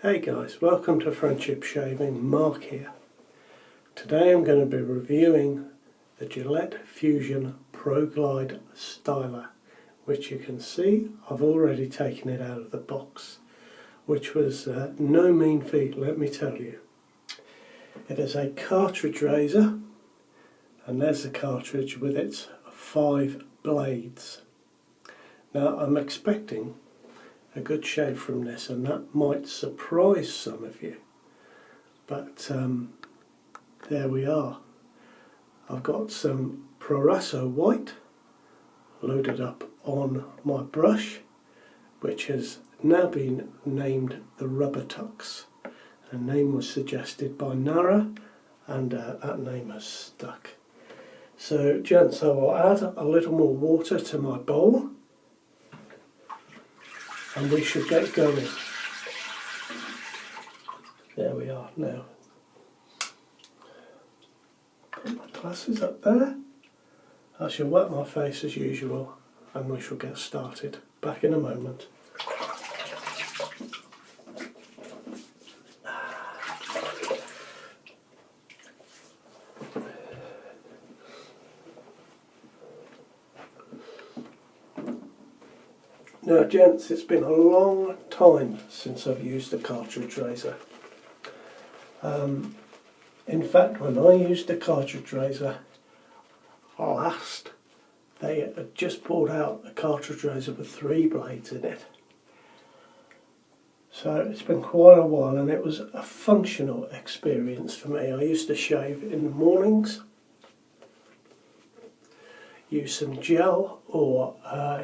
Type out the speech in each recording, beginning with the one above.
Hey guys, welcome to Friendship Shaving. Mark here. Today I'm going to be reviewing the Gillette Fusion Proglide Styler, which you can see I've already taken it out of the box, which was no mean feat, let me tell you. It is a cartridge razor, and there's the cartridge with its 5 blades. Now I'm expecting a good shave from this, and that might surprise some of you, but there we are. I've got some Proraso White loaded up on my brush, which has now been named the RubberTux. The name was suggested by Nara, and that name has stuck. So gents, I will add a little more water to my bowl and we should get going. There we are now. Put my glasses up there. I shall wet my face as usual and we shall get started. Back in a moment. Now gents, it's been a long time since I've used a cartridge razor. In fact, when I used a cartridge razor last, they had just brought out a cartridge razor with 3 blades in it. So it's been quite a while, and it was a functional experience for me. I used to shave in the mornings, use some gel or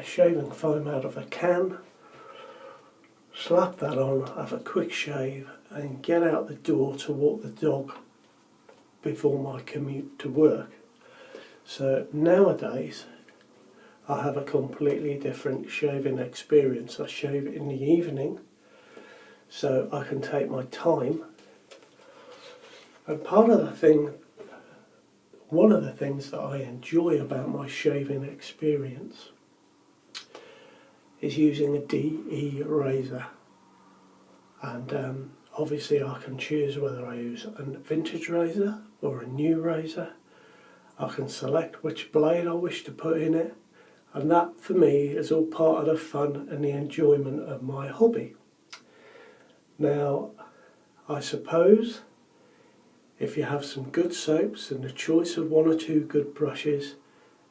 shaving foam out of a can, slap that on, have a quick shave and get out the door to walk the dog before my commute to work. So nowadays I have a completely different shaving experience. I shave in the evening so I can take my time, and one of the things that I enjoy about my shaving experience is using a DE razor, and obviously I can choose whether I use a vintage razor or a new razor. I can select which blade I wish to put in it, and that for me is all part of the fun and the enjoyment of my hobby. Now I suppose if you have some good soaps and the choice of 1 or 2 good brushes,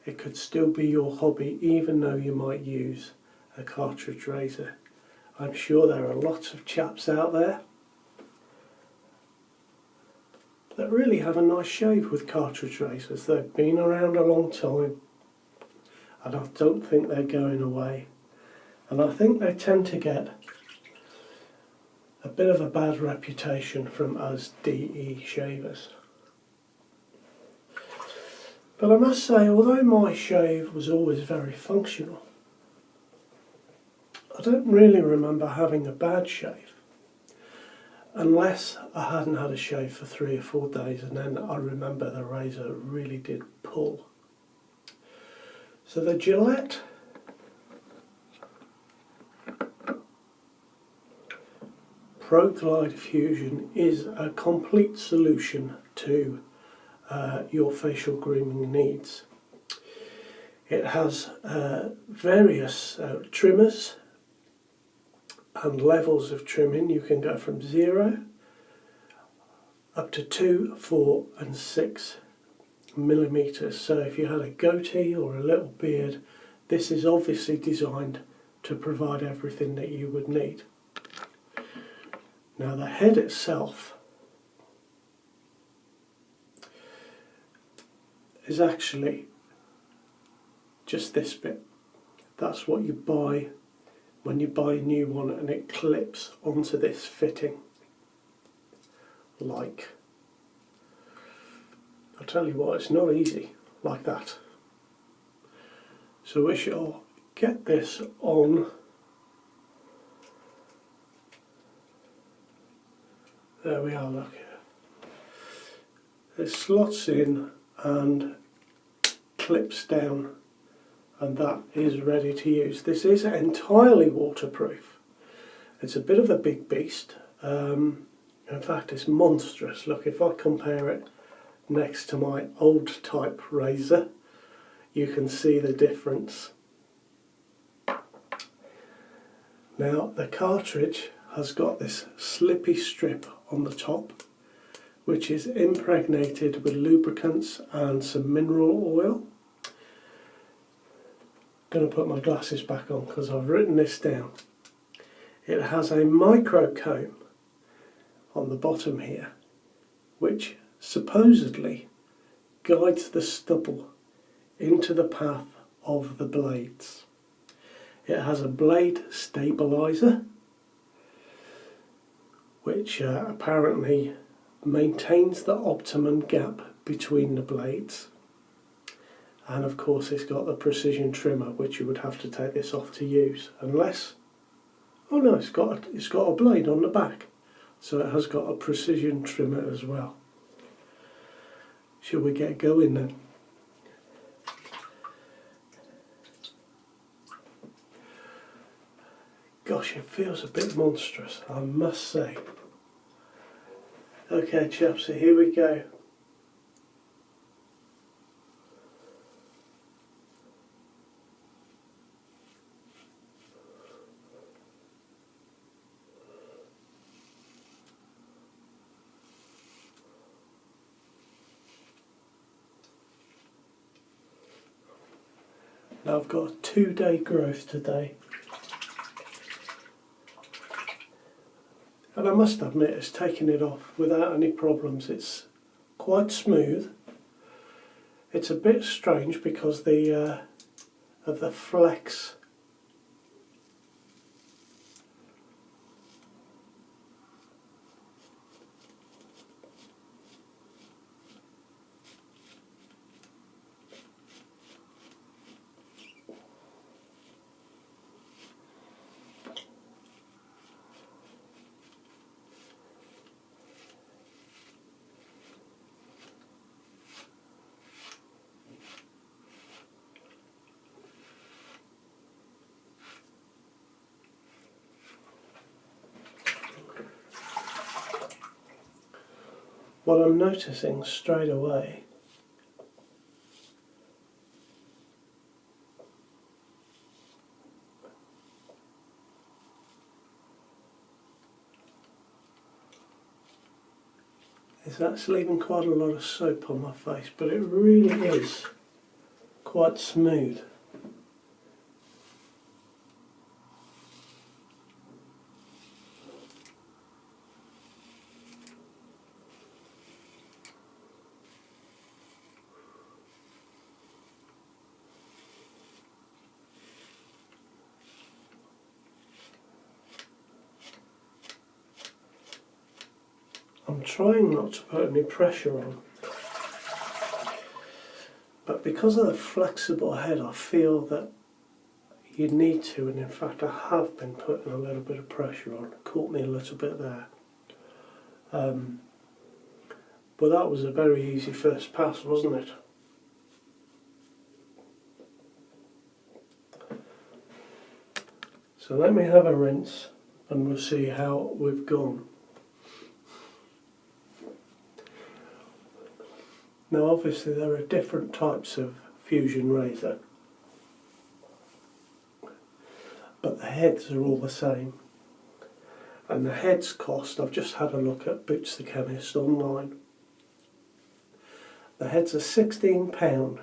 it could still be your hobby even though you might use a cartridge razor. I'm sure there are lots of chaps out there that really have a nice shave with cartridge razors. They've been around a long time and I don't think they're going away. And I think they tend to get a bit of a bad reputation from us DE shavers. But I must say, although my shave was always very functional, I don't really remember having a bad shave, unless I hadn't had a shave for 3 or 4 days, and then I remember the razor really did pull. So the Gillette Proglide Fusion is a complete solution to your facial grooming needs. It has various trimmers and levels of trimming. You can go from 0 up to 2, 4 and 6 millimeters. So if you had a goatee or a little beard, this is obviously designed to provide everything that you would need. Now the head itself is actually just this bit. That's what you buy when you buy a new one, and it clips onto this fitting. Like, I'll tell you what, it's not easy like that. So we shall get this on. There we are, look. It slots in and clips down, and that is ready to use. This is entirely waterproof. It's a bit of a big beast, In fact, it's monstrous. Look, if I compare it next to my old type razor, you can see the difference. Now, the cartridge has got this slippy strip on the top, which is impregnated with lubricants and some mineral oil. I'm going to put my glasses back on because I've written this down. It has a micro comb on the bottom here, which supposedly guides the stubble into the path of the blades. It has a blade stabilizer, which apparently maintains the optimum gap between the blades. And of course it's got the precision trimmer, which you would have to take this off to use, unless, oh no, it's got a blade on the back, so it has got a precision trimmer as well. Shall we get going then? Gosh, it feels a bit monstrous, I must say. Okay chaps, so here we go. Now I've got a 2-day growth today. And I must admit, it's taken it off without any problems. It's quite smooth. It's a bit strange because of the flex. What I'm noticing straight away is that's leaving quite a lot of soap on my face, but it really is quite smooth. I'm trying not to put any pressure on, but because of the flexible head I feel that you need to, and in fact I have been putting a little bit of pressure on. It caught me a little bit there. But that was a very easy first pass, wasn't it? So let me have a rinse and we'll see how we've gone. Now obviously there are different types of Fusion razor, but the heads are all the same. And the heads cost, I've just had a look at Boots the Chemist online. The heads are £16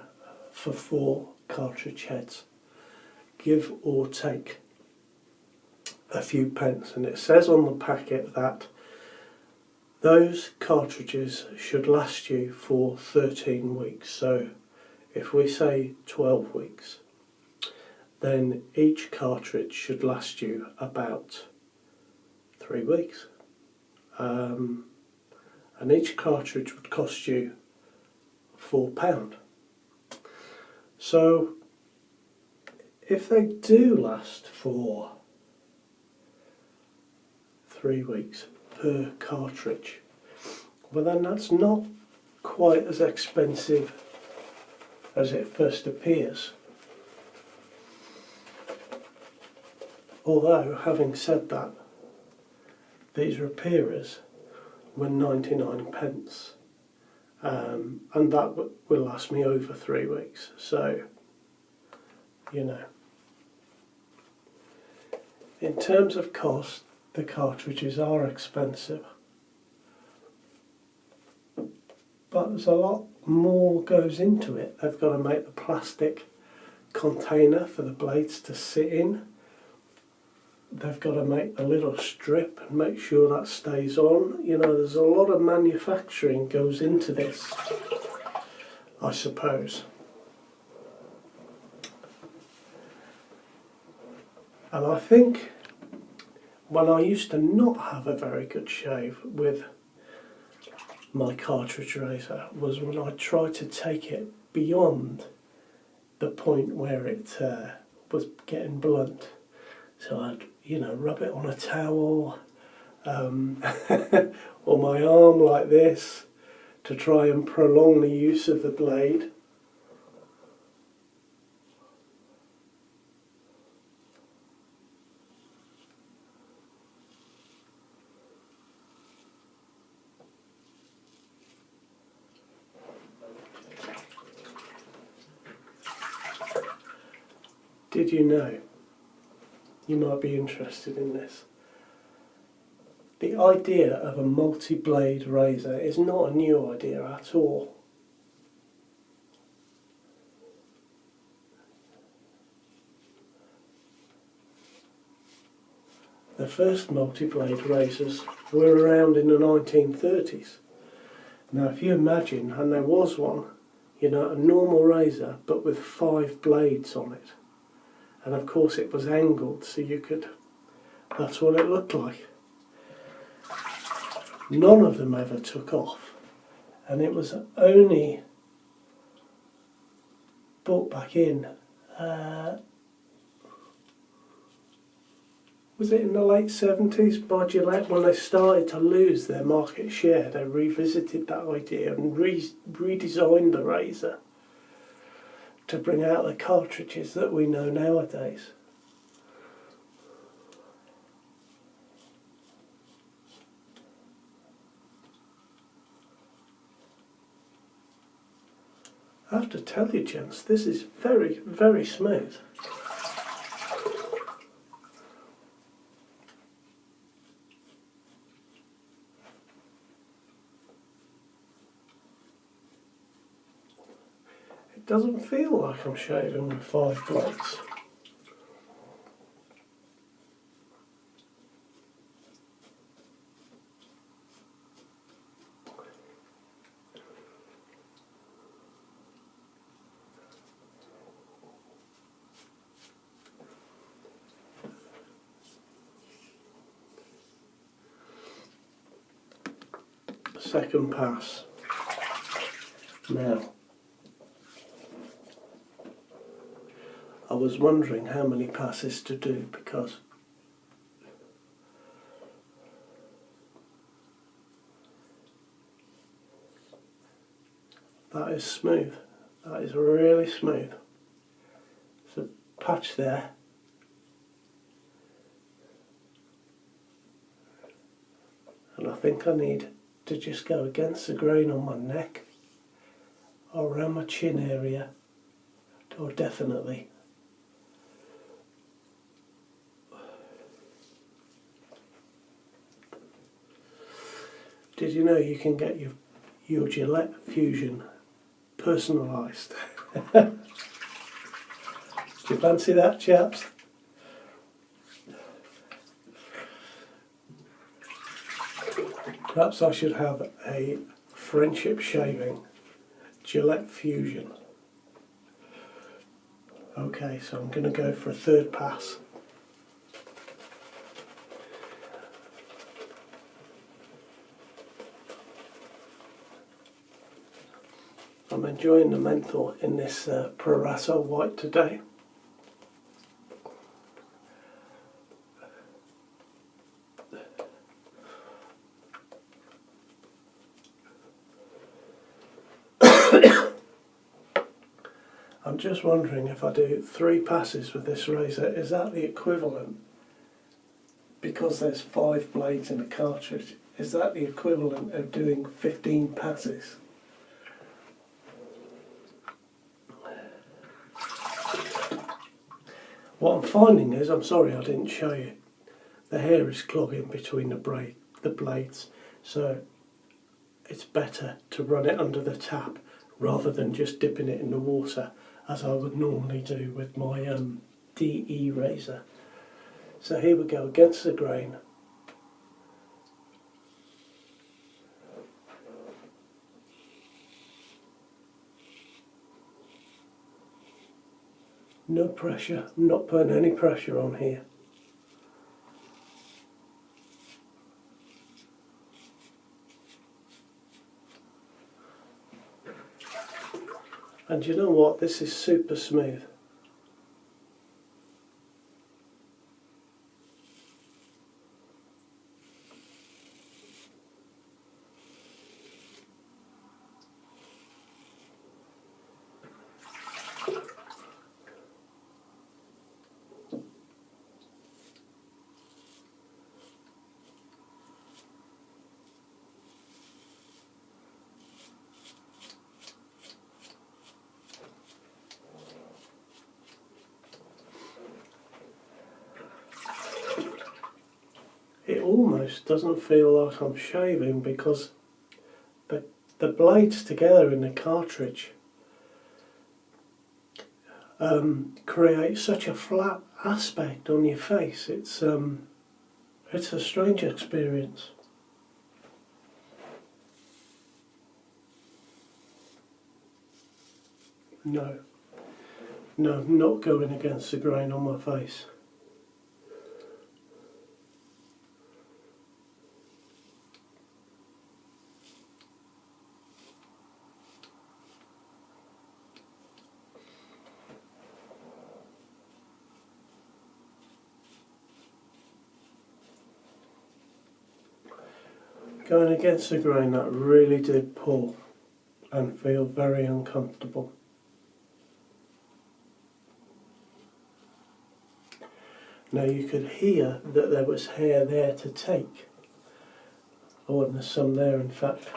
for 4 cartridge heads, give or take a few pence. And it says on the packet that those cartridges should last you for 13 weeks. So if we say 12 weeks, then each cartridge should last you about 3 weeks. And each cartridge would cost you £4. So if they do last for 3 weeks per cartridge, well then that's not quite as expensive as it first appears. Although, having said that, these repairers were 99 pence, and that will last me over 3 weeks, so you know. In terms of cost, the cartridges are expensive, but there's a lot more goes into it. They've got to make the plastic container for the blades to sit in. They've got to make the little strip and make sure that stays on. You know, there's a lot of manufacturing goes into this, I suppose. And I think when I used to not have a very good shave with my cartridge razor was when I tried to take it beyond the point where it was getting blunt. So I'd, you know, rub it on a towel or my arm like this to try and prolong the use of the blade. Did you know? You might be interested in this. The idea of a multi-blade razor is not a new idea at all. The first multi-blade razors were around in the 1930s. Now if you imagine, and there was one, you know, a normal razor but with 5 blades on it. And of course it was angled, so you could, that's what it looked like. None of them ever took off, and it was only brought back in, was it in the late 70s by Gillette, when they started to lose their market share. They revisited that idea and redesigned the razor to bring out the cartridges that we know nowadays. I have to tell you, gents, this is very, very smooth. It doesn't feel like I'm shaving with 5 blades. Second pass. Now, I was wondering how many passes to do, because that is smooth. That is really smooth. There's a patch there. And I think I need to just go against the grain on my neck or around my chin area, or definitely. Did you know you can get your Gillette Fusion personalised? Do you fancy that, chaps? Perhaps I should have a friendship shaving Gillette Fusion. Okay, so I'm going to go for a third pass. I'm enjoying the menthol in this Proraso White today. I'm just wondering if I do 3 passes with this razor, is that the equivalent because there's 5 blades in a cartridge, is that the equivalent of doing 15 passes? What I'm finding is, I'm sorry I didn't show you, the hair is clogging between the blades, so it's better to run it under the tap rather than just dipping it in the water as I would normally do with my DE razor. So here we go, against the grain. No pressure, I'm not putting any pressure on here. And you know what, this is super smooth. It almost doesn't feel like I'm shaving because the blades together in the cartridge create such a flat aspect on your face. It's a strange experience. No, not going against the grain on my face. Going against the grain, that really did pull and feel very uncomfortable. Now you could hear that there was hair there to take. Oh, and there's some there in fact.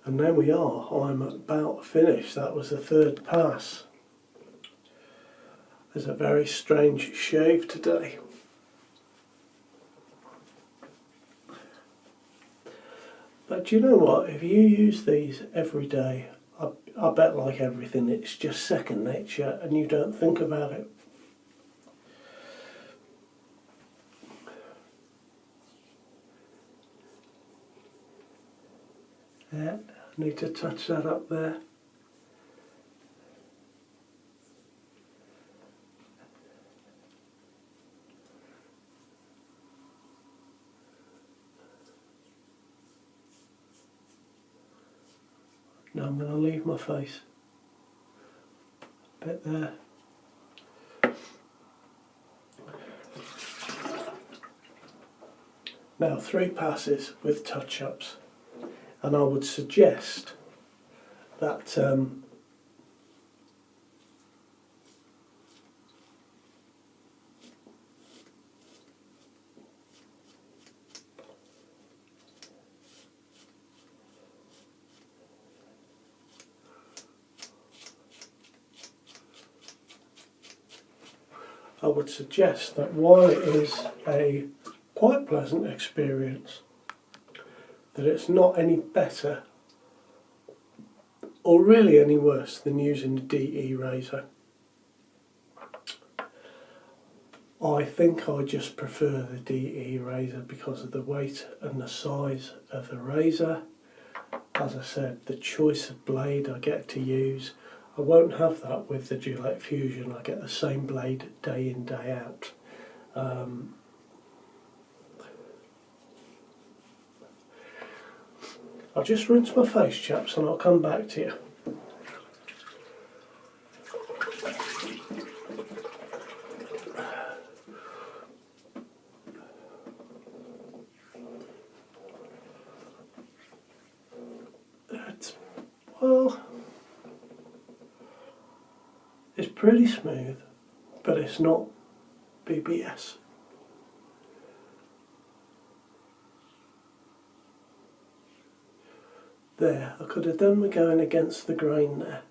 And there we are, I'm about finished. That was the 3rd pass. There's a very strange shave today. But you know what, if you use these every day, I bet like everything it's just second nature and you don't think about it. Yeah, I need to touch that up there. Now I'm going to leave my face a bit there. Now 3 passes with touch-ups, and I would suggest that while it is a quite pleasant experience, that it's not any better or really any worse than using the DE razor. I think I just prefer the DE razor because of the weight and the size of the razor. As I said, the choice of blade I get to use. I won't have that with the Gillette Fusion. I get the same blade day in, day out. I'll just rinse my face, chaps, and I'll come back to you. Well, it's pretty smooth, but it's not BBS. There, I could have done with going against the grain there.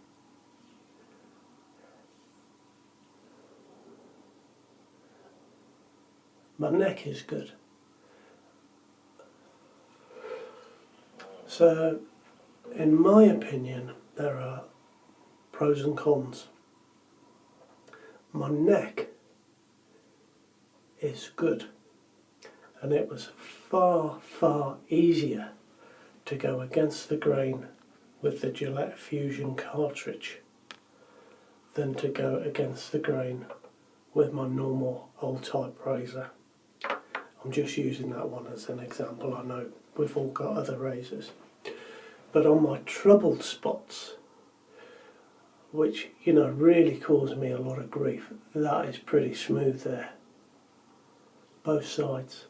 My neck is good. So, in my opinion, there are pros and cons. My neck is good, and it was far, far easier to go against the grain with the Gillette Fusion cartridge than to go against the grain with my normal old type razor. I'm just using that one as an example. I know we've all got other razors. But on my troubled spots, which, you know, really cause me a lot of grief, that is pretty smooth there. Both sides.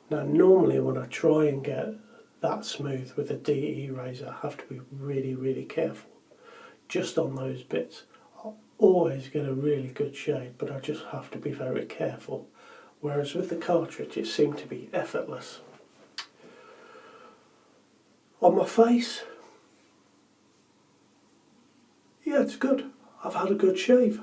Now normally when I try and get that smooth with a DE razor, I have to be really, really careful. Just on those bits. I'll always get a really good shade, but I just have to be very careful. Whereas with the cartridge it seemed to be effortless. On my face, yeah, it's good. I've had a good shave.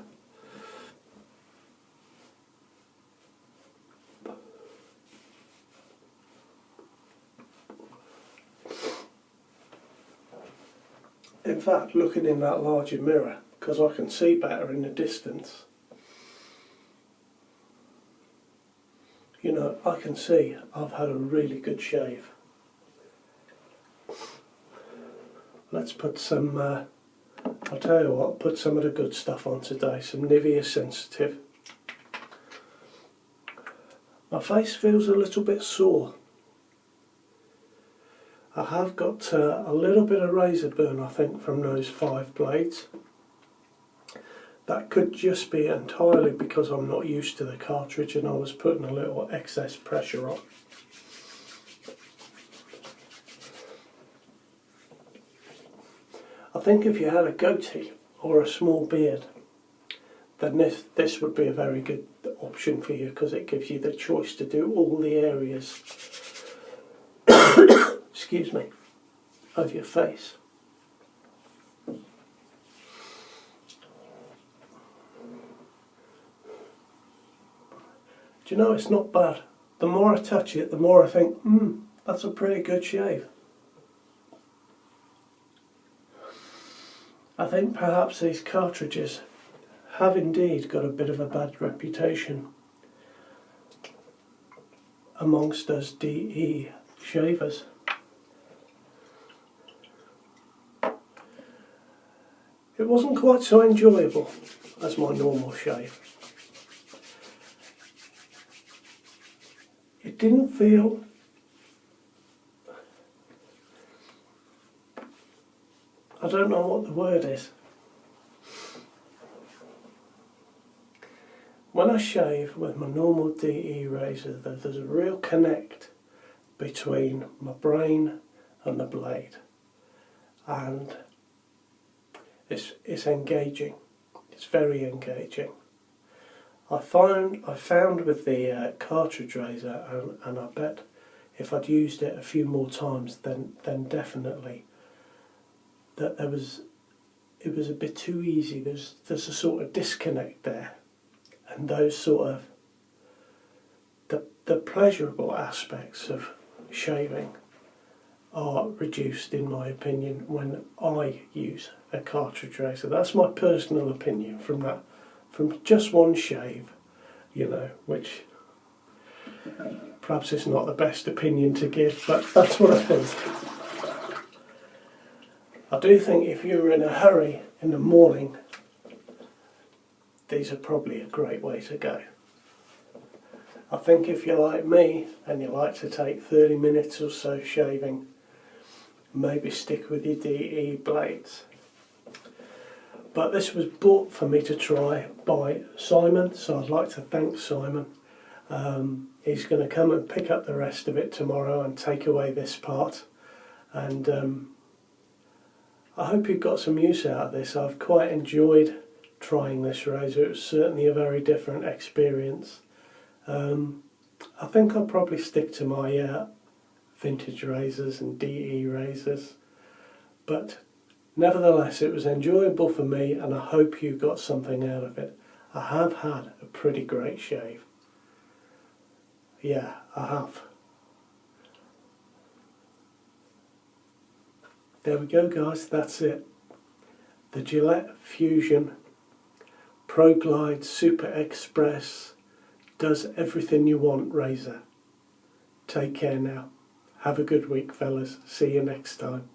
In fact, looking in that larger mirror, because I can see better in the distance, you know, I can see I've had a really good shave. Let's put some, I'll tell you what, put some of the good stuff on today, some Nivea Sensitive. My face feels a little bit sore. I have got a little bit of razor burn, I think, from those 5 blades. That could just be entirely because I'm not used to the cartridge and I was putting a little excess pressure on. I think if you had a goatee or a small beard, then this would be a very good option for you, because it gives you the choice to do all the areas excuse me, of your face. Do you know, it's not bad. The more I touch it, the more I think, that's a pretty good shave. I think perhaps these cartridges have indeed got a bit of a bad reputation amongst us DE shavers. It wasn't quite so enjoyable as my normal shave. It didn't feel I don't know what the word is. When I shave with my normal DE razor, there's a real connect between my brain and the blade, and it's engaging. It's very engaging. I found with the cartridge razor, and I bet if I'd used it a few more times, then definitely that it was a bit too easy. There's a sort of disconnect there, and those sort of the pleasurable aspects of shaving are reduced, in my opinion, when I use a cartridge razor. That's my personal opinion from just one shave, you know, which perhaps is not the best opinion to give, but that's what I think. I do think if you're in a hurry in the morning, these are probably a great way to go. I think if you're like me and you like to take 30 minutes or so shaving, maybe stick with your DE blades. But this was bought for me to try by Simon, so I'd like to thank Simon. He's going to come and pick up the rest of it tomorrow and take away this part. And I hope you got some use out of this. I've quite enjoyed trying this razor. It was certainly a very different experience. I think I'll probably stick to my vintage razors and DE razors, but nevertheless it was enjoyable for me and I hope you got something out of it. I have had a pretty great shave. Yeah, I have. There we go guys, that's it. The Gillette Fusion Proglide Super Express does everything you want razor. Take care now. Have a good week fellas. See you next time.